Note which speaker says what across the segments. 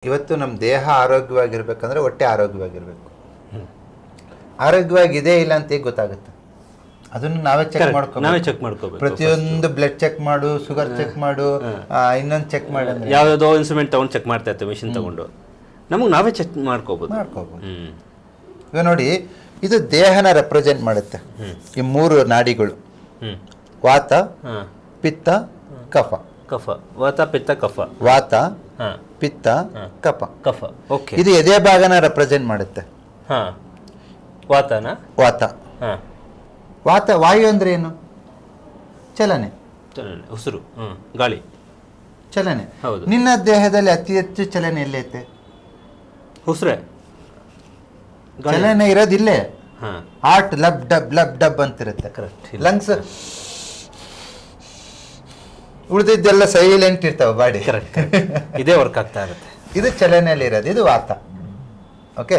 Speaker 1: ಇವತ್ತು ನಮ್ಮ ದೇಹ ಆರೋಗ್ಯವಾಗಿರ್ಬೇಕಂದ್ರೆ ಹೊಟ್ಟೆ ಆರೋಗ್ಯವಾಗಿರ್ಬೇಕು. ಆರೋಗ್ಯವಾಗಿದೆ ಇಲ್ಲ ಅಂತ ಹೇಗೆ ಗೊತ್ತಾಗುತ್ತೆ? ಅದನ್ನು ನಾವೇ ಚೆಕ್ ಮಾಡ್ಕೋಬೇಕು. ಪ್ರತಿಯೊಂದು ಬ್ಲಡ್ ಚೆಕ್ ಮಾಡು, ಶುಗರ್ ಚೆಕ್ ಮಾಡು, ಇನ್ನೊಂದು ಚೆಕ್ ಮಾಡಿ,
Speaker 2: ಯಾವುದೋ ಇನ್ಸ್ಟ್ರೂಮೆಂಟ್ ತಗೊಂಡು ಚೆಕ್ ಮಾಡ್ತಾ ಇರ್ತೇವೆ, ಮಿಷಿನ್ ತಗೊಂಡು. ನಮಗೆ ನಾವೇ ಚೆಕ್ ಮಾಡ್ಕೋಬೋದು.
Speaker 1: ಈಗ ನೋಡಿ, ಇದು ದೇಹನ ರೆಪ್ರೆಸೆಂಟ್ ಮಾಡುತ್ತೆ. ಈ ಮೂರು ನಾಡಿಗಳು: ವಾತ, ಪಿತ್ತ, ಕಫ.
Speaker 2: ವಾತ, ಪಿತ್ತ, ಕಫ.
Speaker 1: ವಾತ, ಪಿತ್ತ, ಕಫ.
Speaker 2: ಓಕೆ.
Speaker 1: ಇದು ಎದೆ ಭಾಗನ ರೆಪ್ರೆಸೆಂಟ್ ಮಾಡುತ್ತೆ.
Speaker 2: ವಾತನ.
Speaker 1: ವಾತ. ವಾತ ವಾಯು ಅಂದ್ರೆ ಏನು? ಚಲನೆ.
Speaker 2: ಉಸಿರು, ಗಾಳಿ,
Speaker 1: ಚಲನೆ.
Speaker 2: ಹೌದು.
Speaker 1: ನಿನ್ನ ದೇಹದಲ್ಲಿ ಅತಿ ಹೆಚ್ಚು ಚಲನೆ ಎಲ್ಲೈತೆ?
Speaker 2: ಉಸಿರೇ.
Speaker 1: ಚಲನೆ ಇರೋದಿಲ್ಲೇ. ಹಾರ್ಟ್ ಲಬ್ ಡಬ್ ಅಂತಿರುತ್ತೆ. ಲಂಗ್ಸ್ ಉಳಿದಿದ್ದೆಲ್ಲ ಸೈಲೆಂಟ್ ಇರ್ತಾವ, ಬಾಡಿ.
Speaker 2: ಇದೇ ವರ್ಕ್ ಆಗ್ತಾ ಇರುತ್ತೆ.
Speaker 1: ಇದು ಚಲನೆಯಲ್ಲಿ ಇರೋದು, ಇದು ವಾತ. ಓಕೆ.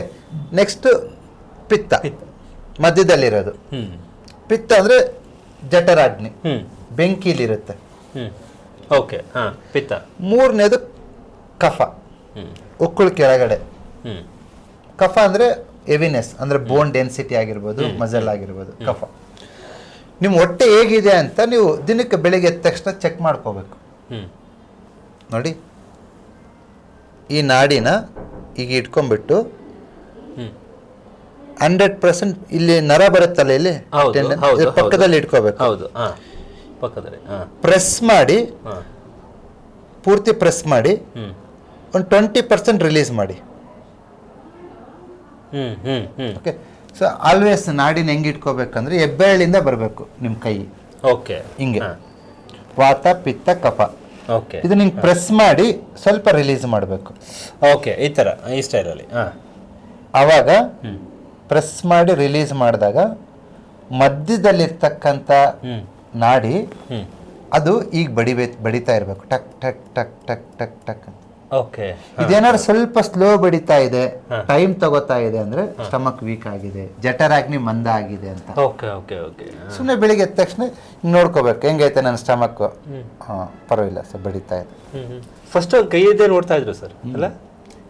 Speaker 1: ನೆಕ್ಸ್ಟ್ ಪಿತ್ತ, ಮಧ್ಯದಲ್ಲಿರೋದು. ಪಿತ್ತ ಅಂದ್ರೆ ಜಠರಾಗ್ನಿ, ಬೆಂಕಿಲಿರುತ್ತೆ.
Speaker 2: ಓಕೆ. ಪಿತ್ತ.
Speaker 1: ಮೂರನೇದು ಕಫ, ಉಕ್ಕುಳ ಕೆಳಗಡೆ. ಕಫ ಅಂದ್ರೆ ಎವಿನೆಸ್, ಅಂದ್ರೆ ಬೋನ್ ಡೆನ್ಸಿಟಿ ಆಗಿರ್ಬೋದು, ಮಜಲ್ ಆಗಿರ್ಬೋದು, ಕಫ. ನಿಮ್ಮ ಹೊಟ್ಟೆ ಹೇಗಿದೆ ಅಂತ ನೀವು ದಿನಕ್ಕೆ ಬೆಳಿಗ್ಗೆ ಎದ್ದ ತಕ್ಷಣ ಚೆಕ್ ಮಾಡ್ಕೋಬೇಕು. ನೋಡಿ, ಈ ನಾಡಿನ ಈಗ ಇಟ್ಕೊಂಡ್ಬಿಟ್ಟು 100% ಇಲ್ಲಿ ನರ ಬರುತ್ತಲ್ಲ, ಇಲ್ಲಿ ಪಕ್ಕದಲ್ಲಿ ಇಟ್ಕೋಬೇಕು. ಪ್ರೆಸ್ ಮಾಡಿ, ಪೂರ್ತಿ ಪ್ರೆಸ್ ಮಾಡಿ, ಒಂದು 20% ರಿಲೀಸ್ ಮಾಡಿ. ಓಕೆ. ಸೊ ಆಲ್ವೇಸ್ ನಾಡಿನ ಹೆಂಗೆ ಇಟ್ಕೋಬೇಕಂದ್ರೆ ಹೆಬ್ಬೆರಳಿಂದ ಬರಬೇಕು ನಿಮ್ಮ ಕೈ.
Speaker 2: ಓಕೆ.
Speaker 1: ಹಿಂಗೆ ವಾತ, ಪಿತ್ತ, ಕಫ.
Speaker 2: ಓಕೆ.
Speaker 1: ಇದು ನಿಂಗೆ ಪ್ರೆಸ್ ಮಾಡಿ ಸ್ವಲ್ಪ ರಿಲೀಸ್ ಮಾಡಬೇಕು.
Speaker 2: ಓಕೆ. ಈ ಥರ, ಈ ಸ್ಟೈಲಲ್ಲಿ.
Speaker 1: ಆವಾಗ ಪ್ರೆಸ್ ಮಾಡಿ ರಿಲೀಸ್ ಮಾಡಿದಾಗ ಮಧ್ಯದಲ್ಲಿರ್ತಕ್ಕಂಥ ನಾಡಿ ಅದು ಈಗ ಬಡಿತಾ ಇರಬೇಕು. ಟಕ್ ಟಕ್ ಟಕ್ ಟಕ್ ಟಕ್ ಟಕ್ ಅಂತ.
Speaker 2: ಓಕೆ.
Speaker 1: ಇದೇನಾದ್ರು ಸ್ವಲ್ಪ ಸ್ಲೋ ಬಡಿತಾ ಇದೆ, ಟೈಮ್ ತಗೋತಾ ಇದೆ ಅಂದ್ರೆ ಸ್ಟಮಕ್ ವೀಕ್ ಆಗಿದೆ, ಜಠರಾಗ್ನಿ ಮಂದ ಆಗಿದೆ ಅಂತ.
Speaker 2: Okay okay okay.
Speaker 1: ಸುಮ್ಮನೆ ಬೆಳಿಗ್ಗೆ ಎದ್ದ ತಕ್ಷಣ ನೋಡ್ಕೋಬೇಕು, ಹೆಂಗೈತೆ ನನ್ನ ಸ್ಟಮಕ್. ಪರವಾಗಿಲ್ಲ ಸರ್, ಬಡಿತಾ ಇದೆ.
Speaker 2: ಫಸ್ಟ್ ಕೈ ಇದ್ದೇ ನೋಡ್ತಾ ಇದ್ರು ಸರ್, ಅಲ್ಲ?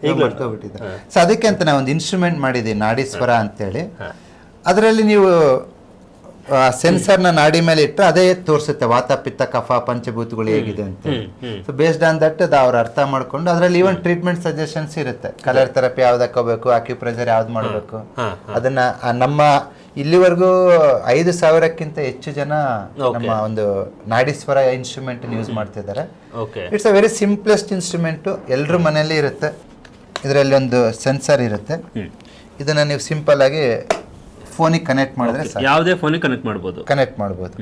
Speaker 2: ಈಗ
Speaker 1: ಮಾಡ್ಕೊಬಿಟ್ಟಿದ್ದೆ. ಸೊ ಅದಕ್ಕೆ ಅಂತ ನಾವು ಒಂದು ಇನ್ಸ್ಟ್ರೂಮೆಂಟ್ ಮಾಡಿದ್ದೀವಿ, ನಾಡಿ ಸ್ವರ ಅಂತೇಳಿ. ಅದರಲ್ಲಿ ನೀವು ಸೆನ್ಸರ್ನ ನಾಡಿ ಮೇಲೆ ಇಟ್ಟರೆ ಅದೇ ತೋರಿಸುತ್ತೆ ವಾತ, ಪಿತ್ತ, ಕಫ, ಪಂಚಭೂತಗಳು ಹೇಗಿದೆ ಅಂತ. ಸೊ ಬೇಸ್ಡ್ ಆನ್ ದಟ್ ಅದು ಅವ್ರು ಅರ್ಥ ಮಾಡ್ಕೊಂಡು ಅದರಲ್ಲಿ ಈವನ್ ಟ್ರೀಟ್ಮೆಂಟ್ ಸಜೆಷನ್ಸ್ ಇರುತ್ತೆ. ಕಲರ್ ಥೆರಪಿ ಯಾವ್ದು ಹಾಕೋಬೇಕು, ಅಕ್ಯುಪ್ರೆಷರ್ ಯಾವ್ದು ಮಾಡಬೇಕು, ಅದನ್ನ ನಮ್ಮ ಇಲ್ಲಿವರೆಗೂ 5,000ಕ್ಕಿಂತ ಹೆಚ್ಚು ಜನ ನಮ್ಮ ಒಂದು ನಾಡಿ ಸ್ವರ ಇನ್ಸ್ಟ್ರೂಮೆಂಟ್ ಯೂಸ್ ಮಾಡ್ತಿದ್ದಾರೆ. It's a very simplest instrument, ಎಲ್ಲರ ಮನೆಯಲ್ಲಿ ಇರುತ್ತೆ. ಇದರಲ್ಲಿ ಒಂದು ಸೆನ್ಸರ್ ಇರುತ್ತೆ. ಇದನ್ನ ನೀವು ಸಿಂಪಲ್ ಆಗಿ ಫೋನಿಗೆ ಕನೆಕ್ಟ್ ಮಾಡಿದ್ರೆ
Speaker 2: ಯಾವುದೇ ಫೋನಿಗೆ ಕನೆಕ್ಟ್ ಮಾಡ್ಬೋದು.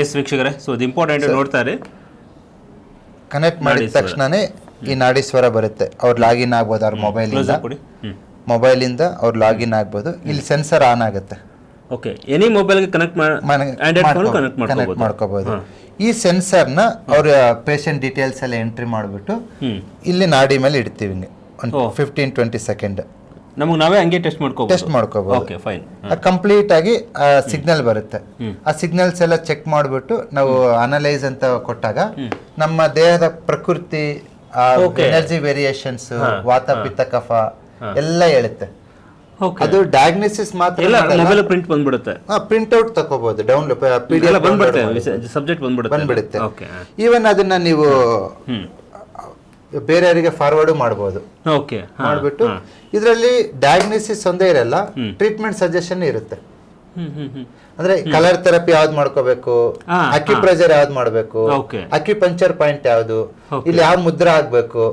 Speaker 2: ಎಸ್ ವೀಕ್ಷಕರೇ, ಸೊ ಅದು ಇಂಪಾರ್ಟೆಂಟ್ ನೋಡ್ತಾರೆ.
Speaker 1: ಕನೆಕ್ಟ್ ಮಾಡಿದ ತಕ್ಷಣನೇ ಈ ನಾಡಿ ಸ್ವರ ಬರುತ್ತೆ. ಅವ್ರು ಲಾಗಿನ್ ಆಗ್ಬೋದು, ಅವ್ರ ಮೊಬೈಲಿಂದ ಅವ್ರು ಲಾಗಿನ್ ಆಗ್ಬೋದು. ಇಲ್ಲಿ ಸೆನ್ಸರ್ ಆನ್ ಆಗುತ್ತೆ.
Speaker 2: ಓಕೆ. ಎನಿ ಮೊಬೈಲ್ಗೆ ಕನೆಕ್ಟ್
Speaker 1: ಮಾಡ್ಕೋಬಹುದು. ಈ ಸೆನ್ಸರ್ನ ಅವ್ರ ಪೇಷಂಟ್ ಡೀಟೇಲ್ಸ್ ಎಲ್ಲ ಎಂಟ್ರಿ ಮಾಡಿಬಿಟ್ಟು ಇಲ್ಲಿ ನಾಡಿ ಮೇಲೆ ಇಡ್ತೀವಿ. ಒಂದು 15-20 ಸೆಕೆಂಡ್
Speaker 2: ನಮಗೆ ನಾವೇ ಹಂಗೆ ಟೆಸ್ಟ್ ಮಾಡ್ಕೋಬಹುದು.
Speaker 1: Okay, fine. ಕಂಪ್ಲೀಟ್ ಆಗಿ ಸಿಗ್ನಲ್ ಬರುತ್ತೆ. ಆ ಸಿಗ್ನಲ್ಸ್ ಎಲ್ಲ ಚೆಕ್ ಮಾಡಿಬಿಟ್ಟು ನಾವು ಅನಲೈಸ್ ಅಂತ ಕೊಟ್ಟಾಗ ನಮ್ಮ ದೇಹದ ಪ್ರಕೃತಿ, ಎನರ್ಜಿ ವೇರಿಯೇಷನ್ಸ್, ವಾತ, ಪಿತ್ತ, ಕಫ ಎಲ್ಲ ಹೇಳುತ್ತೆ. ಅದು ಡಯಾಗ್ನೋಸಿಸ್ ಮಾತ್ರ
Speaker 2: ಮೊಬೈಲ್ ಪ್ರಿಂಟ್ ಬಂದ್ಬಿಡುತ್ತೆ.
Speaker 1: ಪ್ರಿಂಟ್ ಔಟ್ ತಗೋಬಹುದು, ಡೌನ್ಲೋಡ್
Speaker 2: ಸಬ್ಜೆಕ್ಟ್
Speaker 1: ಬಂದ್ಬಿಡುತ್ತೆ. ಈವನ್ ಅದನ್ನ ನೀವು ಬೇರೆಯವರಿಗೆ ಫಾರ್ವರ್ಡ್ ಮಾಡಬಹುದು. ಮಾಡ್ಬಿಟ್ಟು ಇದರಲ್ಲಿ ಡಯಾಗ್ನೋಸಿಸ್ ಒಂದೇ ಇರಲ್ಲ, ಟ್ರೀಟ್ಮೆಂಟ್ ಸಜೆಷನ್ ಇರುತ್ತೆ. ಅಂದ್ರೆ ಕಲರ್ ಥೆರಪಿ ಯಾವ್ದು ಮಾಡ್ಕೋಬೇಕು, ಅಕ್ಯುಪ್ರೆಷರ್ ಯಾವ್ದು ಮಾಡ್ಬೇಕು, ಅಕ್ಯುಪಂಕ್ಚರ್ ಪಾಯಿಂಟ್ ಯಾವ್ದು, ಇಲ್ಲಿ ಯಾವ ಮುದ್ರ ಆಗ್ಬೇಕು,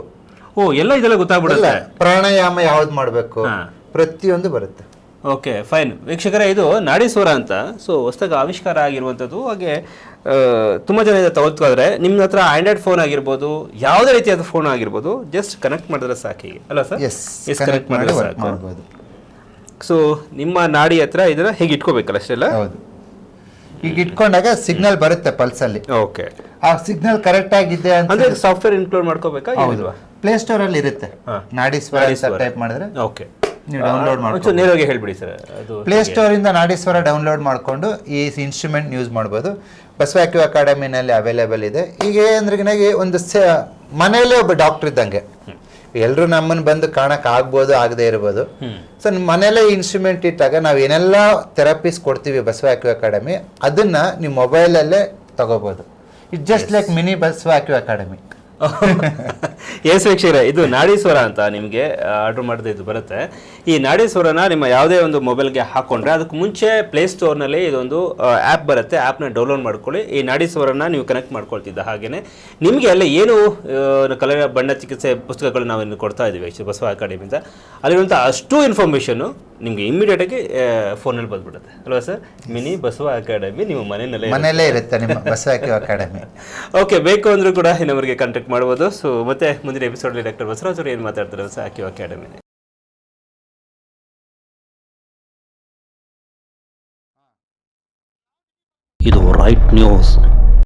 Speaker 2: ಎಲ್ಲ ಇದೆಲ್ಲ ಗೊತ್ತಾಗ್ಬಿಡುತ್ತೆ.
Speaker 1: ಪ್ರಾಣಾಯಾಮ ಯಾವ್ದು ಮಾಡ್ಬೇಕು, ಪ್ರತಿಯೊಂದು ಬರುತ್ತೆ.
Speaker 2: Okay, fine. ವೀಕ್ಷಕರೇ, ಇದು ನಾಡಿ ಸ್ವರ ಅಂತ ಸೊ ಹೊಸದಾಗಿ ಆವಿಷ್ಕಾರ ಆಗಿರುವಂಥದ್ದು. ಹಾಗೆ ತುಂಬ ಜನ ಇದು ತಗೊಳ್ತಾರೆ. ನಿಮ್ಮ ಹತ್ರ ಆಂಡ್ರಾಯ್ಡ್ ಫೋನ್ ಆಗಿರ್ಬೋದು, ಯಾವುದೇ ರೀತಿಯಾದ ಫೋನ್ ಆಗಿರ್ಬೋದು, ಜಸ್ಟ್ ಕನೆಕ್ಟ್ ಮಾಡಿದ್ರೆ ಸಾಕು, ಅಲ್ಲ ಸರ್?
Speaker 1: ಎಸ್, ಕನೆಕ್ಟ್ ಮಾಡಿದ್ರೆ ಸಾಕು.
Speaker 2: ಸೊ ನಿಮ್ಮ ನಾಡಿ ಹತ್ರ ಇದನ್ನ ಹೇಗೆ ಇಟ್ಕೋಬೇಕಲ್ಲ ಅಷ್ಟೆಲ್ಲ.
Speaker 1: ಹೌದು. ಈಗ ಇಟ್ಕೊಂಡಾಗ ಸಿಗ್ನಲ್ ಬರುತ್ತೆ ಪಲ್ಸಲ್ಲಿ.
Speaker 2: ಓಕೆ.
Speaker 1: ಆ ಸಿಗ್ನಲ್ ಕರೆಕ್ಟ್ ಆಗಿದೆ
Speaker 2: ಅಂದ್ರೆ ಸಾಫ್ಟ್ವೇರ್ ಇನ್ಕ್ಲೂಡ್ ಮಾಡ್ಕೋಬೇಕಾ?
Speaker 1: ಪ್ಲೇ ಸ್ಟೋರ್ ಅಲ್ಲಿ ಇರುತ್ತೆ. ನಾಡಿ ಸ್ವರ ಟೈಪ್ ಮಾಡಿದ್ರೆ
Speaker 2: ಓಕೆ
Speaker 1: ನೀವು ಡೌನ್ಲೋಡ್
Speaker 2: ಒಂಚೂರು ನೇರವಾಗಿ ಹೇಳ್ಬಿಡಿ ಸರ್ ಅದು.
Speaker 1: ಪ್ಲೇಸ್ಟೋರಿಂದ ನಾಡೀಶ್ವರ ಡೌನ್ಲೋಡ್ ಮಾಡಿಕೊಂಡು ಈ ಇನ್ಸ್ಟ್ರೂಮೆಂಟ್ ಯೂಸ್ ಮಾಡ್ಬೋದು. ಬಸವ ಆಕ್ಯೂ ಅಕಾಡೆಮಿನಲ್ಲಿ ಅವೈಲೇಬಲ್ ಇದೆ. ಈಗ ಅಂದ್ರೆ ಒಂದು ಮನೆಯಲ್ಲೇ ಒಬ್ಬ ಡಾಕ್ಟರ್ ಇದ್ದಂಗೆ, ಎಲ್ಲರೂ ನಮ್ಮನ್ನು ಬಂದು ಕಾಣಕ್ ಆಗ್ಬೋದು, ಆಗದೆ ಇರ್ಬೋದು. ಸೊ ಮನೆಯಲ್ಲೇ ಇನ್ಸ್ಟ್ರೂಮೆಂಟ್ ಇಟ್ಟಾಗ ನಾವು ಏನೆಲ್ಲ ಥೆರಪೀಸ್ ಕೊಡ್ತೀವಿ ಬಸವ ಆಕ್ಯೂ ಅಕಾಡೆಮಿ, ಅದನ್ನ ನೀವು ಮೊಬೈಲಲ್ಲೇ ತಗೋಬಹುದು. It just like mini Basava ಆಕ್ಯೂ ಅಕಾಡೆಮಿ.
Speaker 2: ಎಸ್ ವೀಕ್ಷಕರೇ, ಇದು ನಾಡೀಶ್ವರ ಅಂತ ನಿಮಗೆ ಆರ್ಡರ್ ಮಾಡಿದ್ರೆ ಇದು ಬರುತ್ತೆ. ಈ ನಾಡೀಶ್ವರನ ನಿಮ್ಮ ಯಾವುದೇ ಒಂದು ಮೊಬೈಲ್ಗೆ ಹಾಕೊಂಡ್ರೆ ಅದಕ್ಕೆ ಮುಂಚೆ ಪ್ಲೇಸ್ಟೋರ್ನಲ್ಲಿ ಇದೊಂದು ಆ್ಯಪ್ ಬರುತ್ತೆ. ಆ್ಯಪ್ನ ಡೌನ್ಲೋಡ್ ಮಾಡ್ಕೊಳ್ಳಿ. ಈ ನಾಡೀಶ್ವರನ ನೀವು ಕನೆಕ್ಟ್ ಮಾಡ್ಕೊಳ್ತಿದ್ದ ಹಾಗೆಯೇ ನಿಮಗೆ ಅಲ್ಲಿ ಏನು ಕಲೆ ಬಣ್ಣ ಚಿಕಿತ್ಸೆ ಪುಸ್ತಕಗಳು ನಾವು ಇನ್ನು ಕೊಡ್ತಾ ಇದ್ದೀವಿ ಬಸವ ಅಕಾಡೆಮಿಯಿಂದ, ಅಲ್ಲಿರುವಂಥ ಅಷ್ಟು ಇನ್ಫಾರ್ಮೇಷನ್ನು ನಿಮಗೆ ಇಮಿಡಿಯೇಟಾಗಿ ಫೋನಲ್ಲಿ ಬಂದ್ಬಿಡುತ್ತೆ ಅಲ್ವಾ ಸರ್? ಮಿನಿ ಬಸವ ಅಕಾಡೆಮಿ ನಿಮ್ಮ
Speaker 1: ಮನೆಯಲ್ಲೇ ಇರುತ್ತೆ, ನಿಮ್ಮ ಬಸವ ಆಕ್ಯೂ ಅಕಾಡೆಮಿ.
Speaker 2: ಓಕೆ, ಬೇಕು ಅಂದರೂ ಕೂಡ ಇನ್ನೊಬ್ಬರಿಗೆ ಕಾಂಟ್ಯಾಕ್ಟ್ ಮಾಡ್ಬೋದು. ಸೊ ಮತ್ತೆ ಮುಂದಿನ ಎಪಿಸೋಡ್ಲಿ ಡಾಕ್ಟರ್ ಬಸವರಾಜ್ ಅವರು ಏನು ಮಾತಾಡ್ತಾರೆ ಬಸವ ಆಕ್ಯೂ ಅಕಾಡೆಮಿ.
Speaker 3: ಇದು ರೈಟ್ ನ್ಯೂಸ್.